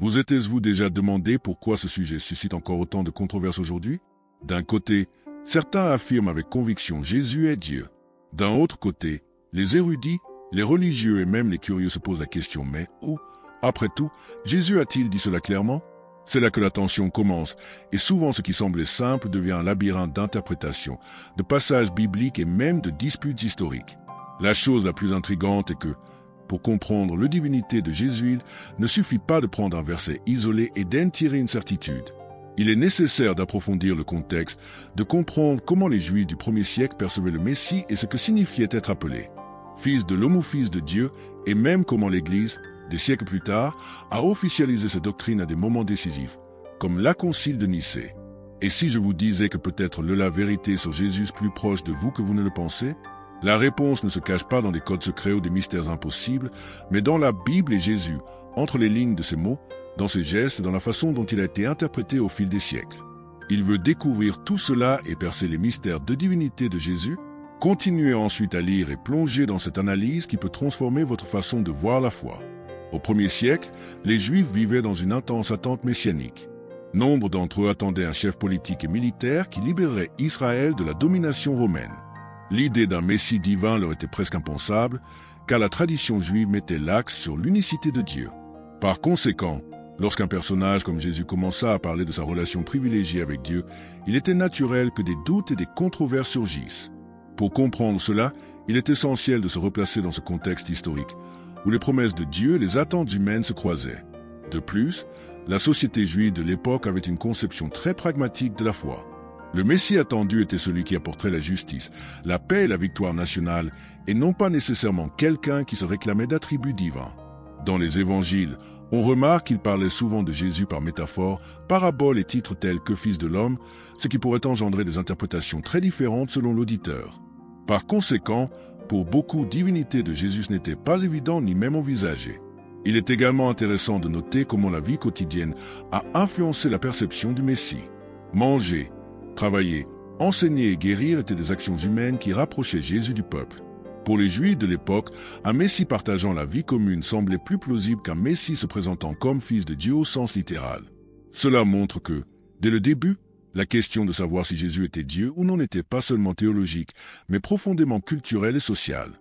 Vous êtes-vous déjà demandé pourquoi ce sujet suscite encore autant de controverses aujourd'hui? D'un côté, certains affirment avec conviction Jésus est Dieu. D'un autre côté, les érudits, les religieux et même les curieux se posent la question mais où? Après tout, Jésus a-t-il dit cela clairement? C'est là que la tension commence, et souvent ce qui semblait simple devient un labyrinthe d'interprétations, de passages bibliques et même de disputes historiques. La chose la plus intrigante est que, pour comprendre la divinité de Jésus, il ne suffit pas de prendre un verset isolé et d'en tirer une certitude. Il est nécessaire d'approfondir le contexte, de comprendre comment les Juifs du 1er siècle percevaient le Messie et ce que signifiait être appelé fils de l'homme ou fils de Dieu, et même comment l'Église, des siècles plus tard, a officialisé cette doctrine à des moments décisifs, comme la Concile de Nicée. Et si je vous disais que peut-être la vérité sur Jésus est plus proche de vous que vous ne le pensez? La réponse ne se cache pas dans des codes secrets ou des mystères impossibles, mais dans la Bible et Jésus, entre les lignes de ses mots, dans ses gestes et dans la façon dont il a été interprété au fil des siècles. Il veut découvrir tout cela et percer les mystères de divinité de Jésus. Continuez ensuite à lire et plonger dans cette analyse qui peut transformer votre façon de voir la foi. Au 1er siècle, les Juifs vivaient dans une intense attente messianique. Nombre d'entre eux attendaient un chef politique et militaire qui libérerait Israël de la domination romaine. L'idée d'un Messie divin leur était presque impensable, car la tradition juive mettait l'axe sur l'unicité de Dieu. Par conséquent, lorsqu'un personnage comme Jésus commença à parler de sa relation privilégiée avec Dieu, il était naturel que des doutes et des controverses surgissent. Pour comprendre cela, il est essentiel de se replacer dans ce contexte historique, où les promesses de Dieu et les attentes humaines se croisaient. De plus, la société juive de l'époque avait une conception très pragmatique de la foi. Le Messie attendu était celui qui apporterait la justice, la paix et la victoire nationale, et non pas nécessairement quelqu'un qui se réclamait d'attributs divins. Dans les évangiles, on remarque qu'il parlait souvent de Jésus par métaphore, paraboles et titres tels que Fils de l'homme, ce qui pourrait engendrer des interprétations très différentes selon l'auditeur. Par conséquent, pour beaucoup, divinité de Jésus n'était pas évident ni même envisagée. Il est également intéressant de noter comment la vie quotidienne a influencé la perception du Messie. Manger, travailler, enseigner et guérir étaient des actions humaines qui rapprochaient Jésus du peuple. Pour les Juifs de l'époque, un Messie partageant la vie commune semblait plus plausible qu'un Messie se présentant comme fils de Dieu au sens littéral. Cela montre que, dès le début, la question de savoir si Jésus était Dieu ou non n'était pas seulement théologique, mais profondément culturelle et sociale.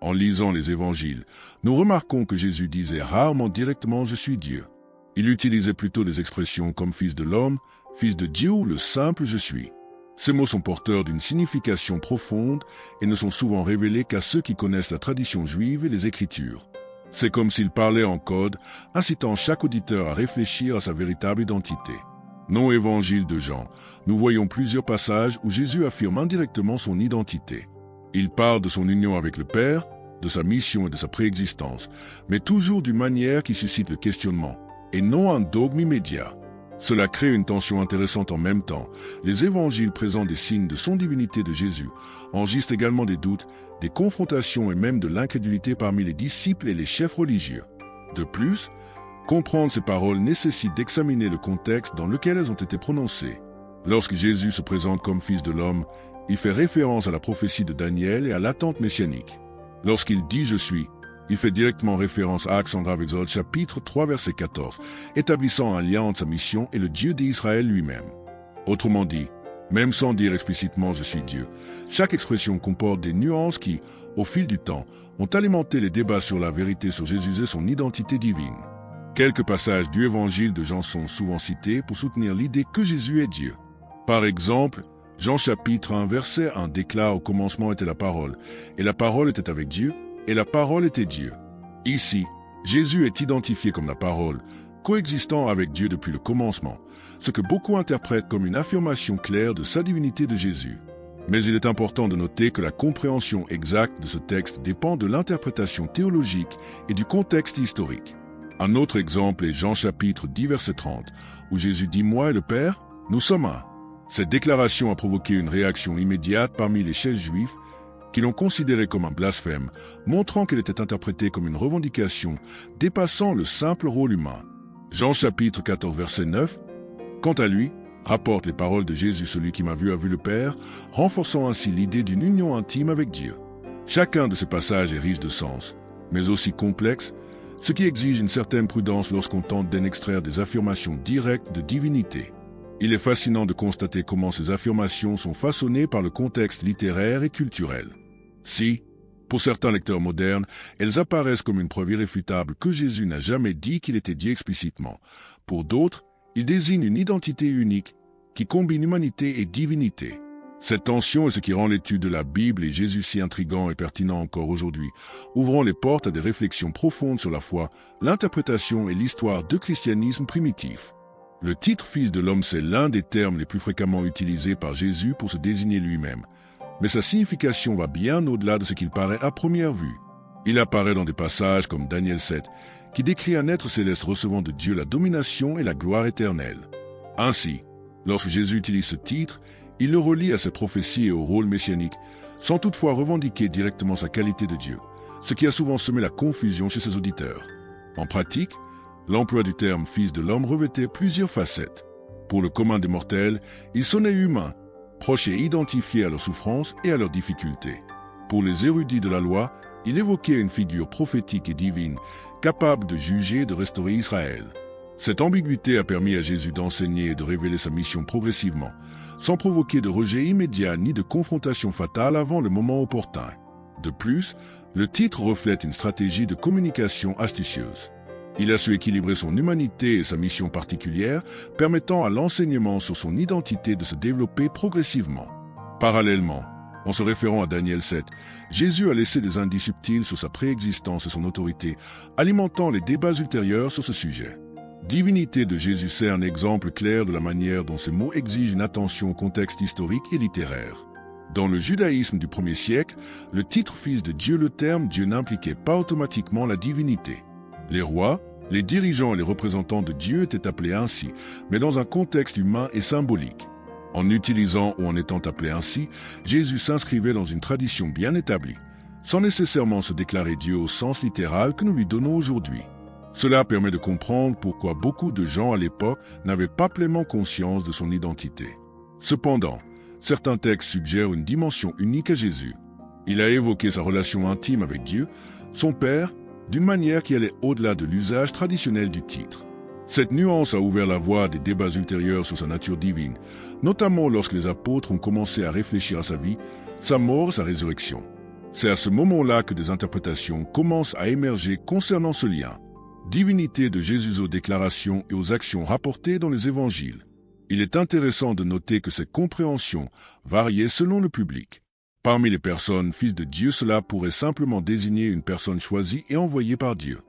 En lisant les évangiles, nous remarquons que Jésus disait rarement directement « Je suis Dieu ». Il utilisait plutôt des expressions comme « Fils de l'homme »,« Fils de Dieu » ou le simple « Je suis ». Ces mots sont porteurs d'une signification profonde et ne sont souvent révélés qu'à ceux qui connaissent la tradition juive et les Écritures. C'est comme s'il parlait en code, incitant chaque auditeur à réfléchir à sa véritable identité. Non évangile de Jean, nous voyons plusieurs passages où Jésus affirme indirectement son identité. Il parle de son union avec le Père, de sa mission et de sa préexistence, mais toujours d'une manière qui suscite le questionnement, et non un dogme immédiat. Cela crée une tension intéressante en même temps. Les évangiles présentent des signes de son divinité de Jésus, enregistrent également des doutes, des confrontations et même de l'incrédulité parmi les disciples et les chefs religieux. De plus, comprendre ces paroles nécessite d'examiner le contexte dans lequel elles ont été prononcées. Lorsque Jésus se présente comme fils de l'homme, il fait référence à la prophétie de Daniel et à l'attente messianique. Lorsqu'il dit « Je suis », il fait directement référence à Actes grave Exode chapitre 3 verset 14, établissant un lien entre sa mission et le Dieu d'Israël lui-même. Autrement dit, même sans dire explicitement « Je suis Dieu », chaque expression comporte des nuances qui, au fil du temps, ont alimenté les débats sur la vérité sur Jésus et son identité divine. Quelques passages du évangile de Jean sont souvent cités pour soutenir l'idée que Jésus est Dieu. Par exemple, Jean chapitre 1 verset 1 déclare « Au commencement était la parole, et la parole était avec Dieu, et la parole était Dieu ». Ici, Jésus est identifié comme la parole, coexistant avec Dieu depuis le commencement, ce que beaucoup interprètent comme une affirmation claire de sa divinité de Jésus. Mais il est important de noter que la compréhension exacte de ce texte dépend de l'interprétation théologique et du contexte historique. Un autre exemple est Jean chapitre 10 verset 30, où Jésus dit « Moi et le Père, nous sommes un ». Cette déclaration a provoqué une réaction immédiate parmi les chefs juifs qui l'ont considéré comme un blasphème, montrant qu'elle était interprétée comme une revendication dépassant le simple rôle humain. Jean chapitre 14 verset 9, quant à lui, rapporte les paroles de Jésus, celui qui m'a vu a vu le Père, renforçant ainsi l'idée d'une union intime avec Dieu. Chacun de ces passages est riche de sens, mais aussi complexe, ce qui exige une certaine prudence lorsqu'on tente d'en extraire des affirmations directes de divinité. Il est fascinant de constater comment ces affirmations sont façonnées par le contexte littéraire et culturel. Si, pour certains lecteurs modernes, elles apparaissent comme une preuve irréfutable que Jésus n'a jamais dit qu'il était Dieu explicitement. Pour d'autres, ils désignent une identité unique qui combine humanité et divinité. Cette tension est ce qui rend l'étude de la Bible et Jésus si intrigant et pertinent encore aujourd'hui, ouvrant les portes à des réflexions profondes sur la foi, l'interprétation et l'histoire du christianisme primitif. Le titre « Fils de l'homme » c'est l'un des termes les plus fréquemment utilisés par Jésus pour se désigner lui-même. Mais sa signification va bien au-delà de ce qu'il paraît à première vue. Il apparaît dans des passages comme Daniel 7, qui décrit un être céleste recevant de Dieu la domination et la gloire éternelle. Ainsi, lorsque Jésus utilise ce titre, il le relie à ses prophéties et au rôle messianique, sans toutefois revendiquer directement sa qualité de Dieu, ce qui a souvent semé la confusion chez ses auditeurs. En pratique, l'emploi du terme « Fils de l'homme » revêtait plusieurs facettes. Pour le commun des mortels, il sonnait humain, proche et identifié à leurs souffrances et à leurs difficultés. Pour les érudits de la loi, il évoquait une figure prophétique et divine, capable de juger et de restaurer Israël. Cette ambiguïté a permis à Jésus d'enseigner et de révéler sa mission progressivement, sans provoquer de rejet immédiat ni de confrontation fatale avant le moment opportun. De plus, le titre reflète une stratégie de communication astucieuse. Il a su équilibrer son humanité et sa mission particulière, permettant à l'enseignement sur son identité de se développer progressivement. Parallèlement, en se référant à Daniel 7, Jésus a laissé des indices subtils sur sa préexistence et son autorité, alimentant les débats ultérieurs sur ce sujet. Divinité de Jésus, c'est un exemple clair de la manière dont ces mots exigent une attention au contexte historique et littéraire. Dans le judaïsme du 1er siècle, le titre « Fils de Dieu », le terme « Dieu » n'impliquait pas automatiquement la divinité. Les rois, les dirigeants et les représentants de Dieu étaient appelés ainsi, mais dans un contexte humain et symbolique. En utilisant ou en étant appelé ainsi, Jésus s'inscrivait dans une tradition bien établie, sans nécessairement se déclarer Dieu au sens littéral que nous lui donnons aujourd'hui. Cela permet de comprendre pourquoi beaucoup de gens à l'époque n'avaient pas pleinement conscience de son identité. Cependant, certains textes suggèrent une dimension unique à Jésus. Il a évoqué sa relation intime avec Dieu, son Père, d'une manière qui allait au-delà de l'usage traditionnel du titre. Cette nuance a ouvert la voie à des débats ultérieurs sur sa nature divine, notamment lorsque les apôtres ont commencé à réfléchir à sa vie, sa mort et sa résurrection. C'est à ce moment-là que des interprétations commencent à émerger concernant ce lien. Divinité de Jésus aux déclarations et aux actions rapportées dans les évangiles. Il est intéressant de noter que ces compréhensions variaient selon le public. Parmi les personnes fils de Dieu, cela pourrait simplement désigner une personne choisie et envoyée par Dieu.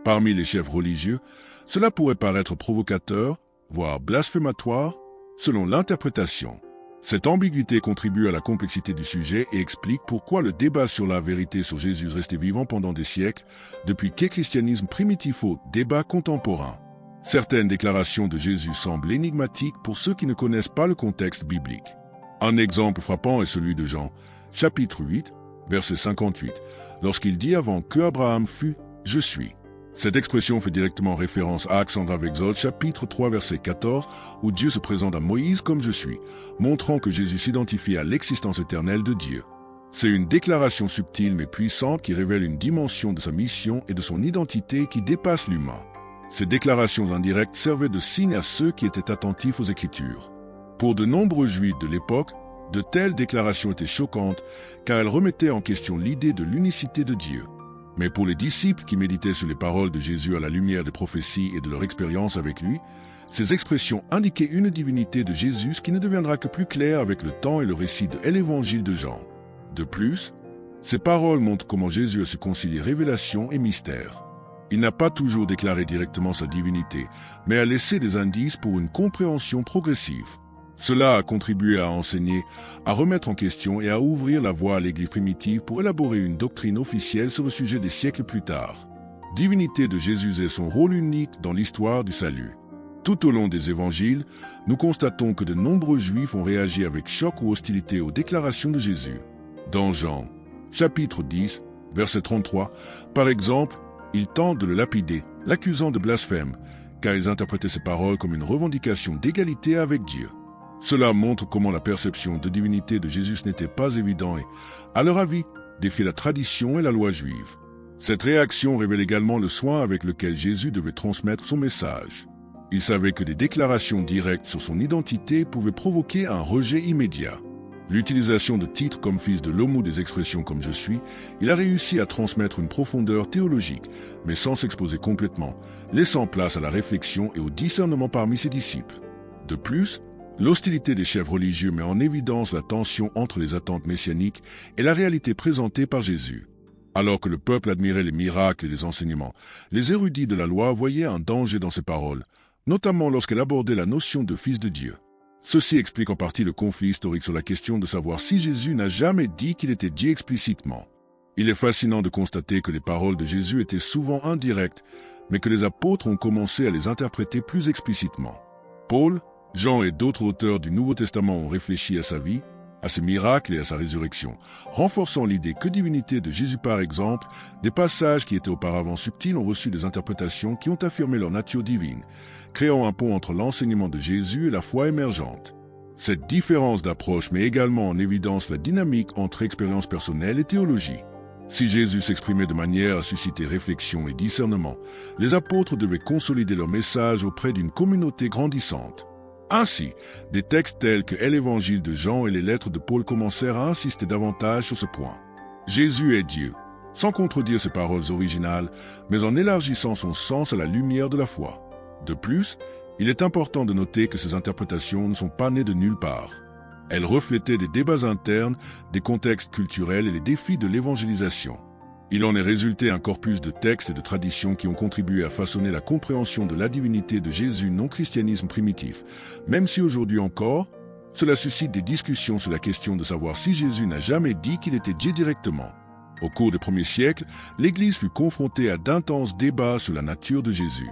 Parmi les chefs religieux, cela pourrait paraître provocateur, voire blasphématoire, selon l'interprétation. Cette ambiguïté contribue à la complexité du sujet et explique pourquoi le débat sur la vérité sur Jésus restait vivant pendant des siècles, depuis qu'est christianisme primitif au débat contemporain. Certaines déclarations de Jésus semblent énigmatiques pour ceux qui ne connaissent pas le contexte biblique. Un exemple frappant est celui de Jean, chapitre 8, verset 58, lorsqu'il dit avant que Abraham fût, je suis. Cette expression fait directement référence à Actes avec Exode, chapitre 3, verset 14, où Dieu se présente à Moïse comme je suis, montrant que Jésus s'identifie à l'existence éternelle de Dieu. C'est une déclaration subtile mais puissante qui révèle une dimension de sa mission et de son identité qui dépasse l'humain. Ces déclarations indirectes servaient de signe à ceux qui étaient attentifs aux Écritures. Pour de nombreux Juifs de l'époque, de telles déclarations étaient choquantes car elles remettaient en question l'idée de l'unicité de Dieu. Mais pour les disciples qui méditaient sur les paroles de Jésus à la lumière des prophéties et de leur expérience avec lui, ces expressions indiquaient une divinité de Jésus qui ne deviendra que plus claire avec le temps et le récit de l'Évangile de Jean. De plus, ces paroles montrent comment Jésus a su concilier révélation et mystère. Il n'a pas toujours déclaré directement sa divinité, mais a laissé des indices pour une compréhension progressive. Cela a contribué à enseigner, à remettre en question et à ouvrir la voie à l'Église primitive pour élaborer une doctrine officielle sur le sujet des siècles plus tard. Divinité de Jésus et son rôle unique dans l'histoire du salut. Tout au long des évangiles, nous constatons que de nombreux Juifs ont réagi avec choc ou hostilité aux déclarations de Jésus. Dans Jean, chapitre 10, verset 33, par exemple, ils tentent de le lapider, l'accusant de blasphème, car ils interprétaient ses paroles comme une revendication d'égalité avec Dieu. Cela montre comment la perception de divinité de Jésus n'était pas évidente et, à leur avis, défiait la tradition et la loi juive. Cette réaction révèle également le soin avec lequel Jésus devait transmettre son message. Il savait que des déclarations directes sur son identité pouvaient provoquer un rejet immédiat. L'utilisation de titres comme fils de l'homme ou des expressions comme je suis, il a réussi à transmettre une profondeur théologique, mais sans s'exposer complètement, laissant place à la réflexion et au discernement parmi ses disciples. De plus, l'hostilité des chefs religieux met en évidence la tension entre les attentes messianiques et la réalité présentée par Jésus. Alors que le peuple admirait les miracles et les enseignements, les érudits de la loi voyaient un danger dans ses paroles, notamment lorsqu'elle abordait la notion de fils de Dieu. Ceci explique en partie le conflit historique sur la question de savoir si Jésus n'a jamais dit qu'il était Dieu explicitement. Il est fascinant de constater que les paroles de Jésus étaient souvent indirectes, mais que les apôtres ont commencé à les interpréter plus explicitement. Paul, Jean et d'autres auteurs du Nouveau Testament ont réfléchi à sa vie, à ses miracles et à sa résurrection, renforçant l'idée que divinité de Jésus par exemple, des passages qui étaient auparavant subtils ont reçu des interprétations qui ont affirmé leur nature divine, créant un pont entre l'enseignement de Jésus et la foi émergente. Cette différence d'approche met également en évidence la dynamique entre expérience personnelle et théologie. Si Jésus s'exprimait de manière à susciter réflexion et discernement, les apôtres devaient consolider leur message auprès d'une communauté grandissante. Ainsi, des textes tels que l'Évangile de Jean et les lettres de Paul commencèrent à insister davantage sur ce point. Jésus est Dieu, sans contredire ses paroles originales, mais en élargissant son sens à la lumière de la foi. De plus, il est important de noter que ces interprétations ne sont pas nées de nulle part. Elles reflétaient des débats internes, des contextes culturels et les défis de l'évangélisation. Il en est résulté un corpus de textes et de traditions qui ont contribué à façonner la compréhension de la divinité de Jésus non-christianisme primitif, même si aujourd'hui encore, cela suscite des discussions sur la question de savoir si Jésus n'a jamais dit qu'il était Dieu directement. Au cours des premiers siècles, l'Église fut confrontée à d'intenses débats sur la nature de Jésus.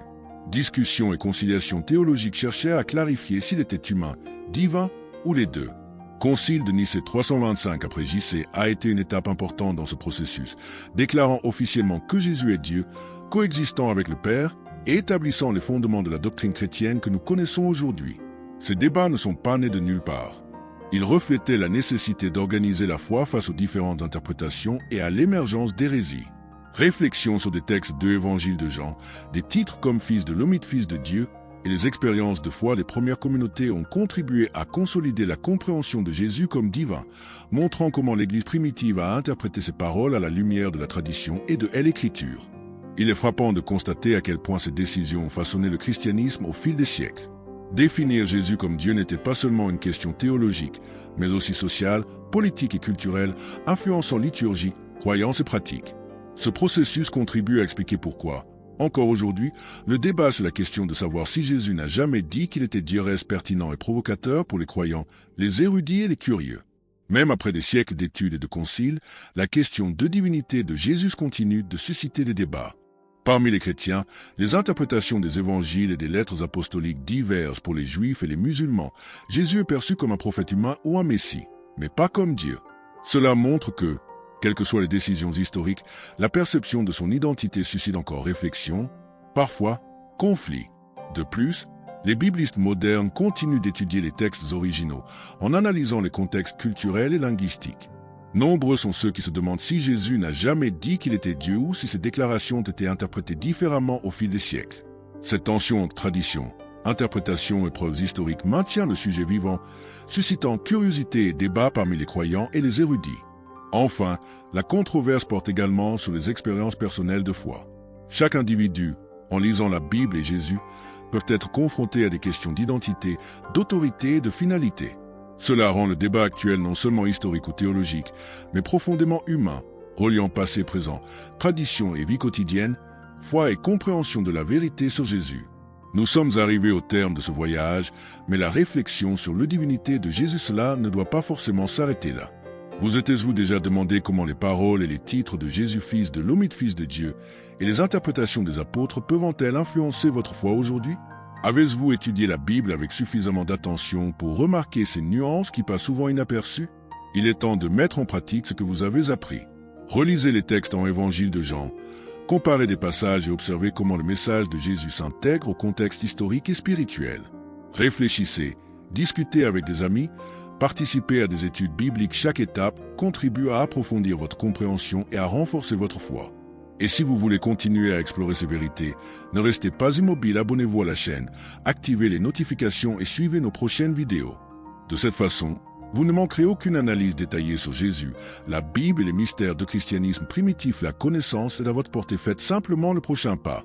Discussions et conciliations théologiques cherchaient à clarifier s'il était humain, divin ou les deux. Concile de Nicée 325 après JC a été une étape importante dans ce processus, déclarant officiellement que Jésus est Dieu, coexistant avec le Père et établissant les fondements de la doctrine chrétienne que nous connaissons aujourd'hui. Ces débats ne sont pas nés de nulle part. Ils reflétaient la nécessité d'organiser la foi face aux différentes interprétations et à l'émergence d'hérésies. Réflexions sur des textes de l'Évangile de Jean, des titres comme fils de l'homme, fils de Dieu, et les expériences de foi des premières communautés ont contribué à consolider la compréhension de Jésus comme divin, montrant comment l'Église primitive a interprété ses paroles à la lumière de la tradition et de l'Écriture. Il est frappant de constater à quel point ces décisions ont façonné le christianisme au fil des siècles. Définir Jésus comme Dieu n'était pas seulement une question théologique, mais aussi sociale, politique et culturelle, influençant liturgie, croyances et pratiques. Ce processus contribue à expliquer pourquoi, encore aujourd'hui, le débat sur la question de savoir si Jésus n'a jamais dit qu'il était Dieu reste pertinent et provocateur pour les croyants, les érudits et les curieux. Même après des siècles d'études et de conciles, la question de divinité de Jésus continue de susciter des débats. Parmi les chrétiens, les interprétations des évangiles et des lettres apostoliques divergent pour les juifs et les musulmans. Jésus est perçu comme un prophète humain ou un messie, mais pas comme Dieu. Cela montre que, quelles que soient les décisions historiques, la perception de son identité suscite encore réflexion, parfois conflit. De plus, les biblistes modernes continuent d'étudier les textes originaux en analysant les contextes culturels et linguistiques. Nombreux sont ceux qui se demandent si Jésus n'a jamais dit qu'il était Dieu ou si ses déclarations ont été interprétées différemment au fil des siècles. Cette tension entre tradition, interprétation et preuves historiques maintient le sujet vivant, suscitant curiosité et débat parmi les croyants et les érudits. Enfin, la controverse porte également sur les expériences personnelles de foi. Chaque individu, en lisant la Bible et Jésus, peut être confronté à des questions d'identité, d'autorité et de finalité. Cela rend le débat actuel non seulement historique ou théologique, mais profondément humain, reliant passé, présent, tradition et vie quotidienne, foi et compréhension de la vérité sur Jésus. Nous sommes arrivés au terme de ce voyage, mais la réflexion sur la divinité de Jésus cela ne doit pas forcément s'arrêter là. Vous êtes-vous déjà demandé comment les paroles et les titres de Jésus fils de l'homme fils de Dieu et les interprétations des apôtres peuvent-elles influencer votre foi aujourd'hui? Avez-vous étudié la Bible avec suffisamment d'attention pour remarquer ces nuances qui passent souvent inaperçues? Il est temps de mettre en pratique ce que vous avez appris. Relisez les textes en Évangile de Jean, comparez des passages et observez comment le message de Jésus s'intègre au contexte historique et spirituel. Réfléchissez, discutez avec des amis, participez à des études bibliques. Chaque étape contribue à approfondir votre compréhension et à renforcer votre foi. Et si vous voulez continuer à explorer ces vérités, ne restez pas immobile, abonnez-vous à la chaîne, activez les notifications et suivez nos prochaines vidéos. De cette façon, vous ne manquerez aucune analyse détaillée sur Jésus, la Bible et les mystères du christianisme primitif. La connaissance est à votre portée. Faites simplement le prochain pas.